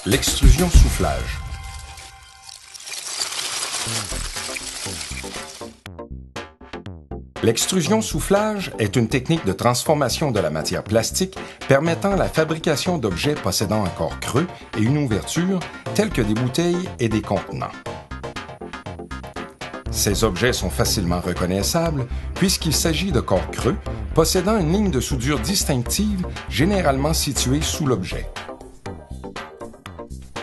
L'extrusion-soufflage. L'extrusion-soufflage est une technique de transformation de la matière plastique permettant la fabrication d'objets possédant un corps creux et une ouverture, tels que des bouteilles et des contenants. Ces objets sont facilement reconnaissables puisqu'il s'agit de corps creux possédant une ligne de soudure distinctive généralement située sous l'objet.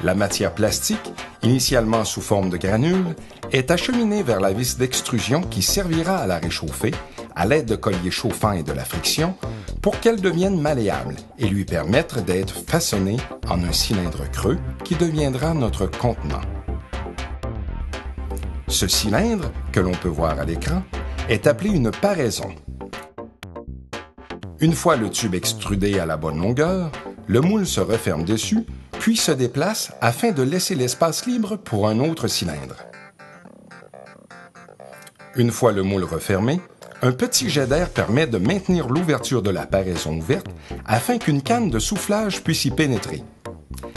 La matière plastique, initialement sous forme de granules, est acheminée vers la vis d'extrusion qui servira à la réchauffer à l'aide de colliers chauffants et de la friction pour qu'elle devienne malléable et lui permettre d'être façonnée en un cylindre creux qui deviendra notre contenant. Ce cylindre, que l'on peut voir à l'écran, est appelé une paraison. Une fois le tube extrudé à la bonne longueur, le moule se referme dessus, puis se déplace afin de laisser l'espace libre pour un autre cylindre. Une fois le moule refermé, un petit jet d'air permet de maintenir l'ouverture de la paraison ouverte afin qu'une canne de soufflage puisse y pénétrer.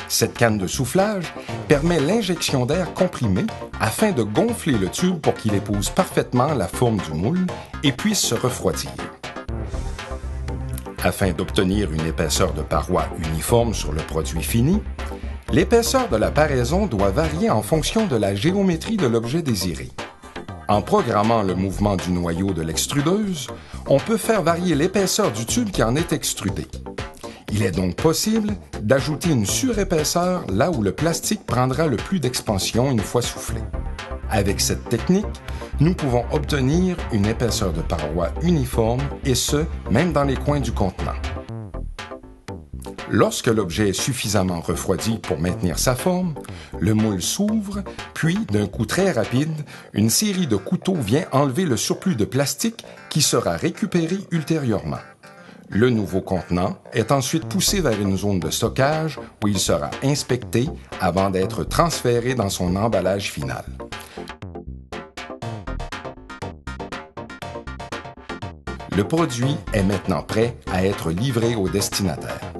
Cette canne de soufflage permet l'injection d'air comprimé afin de gonfler le tube pour qu'il épouse parfaitement la forme du moule et puisse se refroidir. Afin d'obtenir une épaisseur de paroi uniforme sur le produit fini, l'épaisseur de la paraison doit varier en fonction de la géométrie de l'objet désiré. En programmant le mouvement du noyau de l'extrudeuse, on peut faire varier l'épaisseur du tube qui en est extrudé. Il est donc possible d'ajouter une surépaisseur là où le plastique prendra le plus d'expansion une fois soufflé. Avec cette technique, nous pouvons obtenir une épaisseur de paroi uniforme et ce, même dans les coins du contenant. Lorsque l'objet est suffisamment refroidi pour maintenir sa forme, le moule s'ouvre, puis, d'un coup très rapide, une série de couteaux vient enlever le surplus de plastique qui sera récupéré ultérieurement. Le nouveau contenant est ensuite poussé vers une zone de stockage où il sera inspecté avant d'être transféré dans son emballage final. Le produit est maintenant prêt à être livré au destinataire.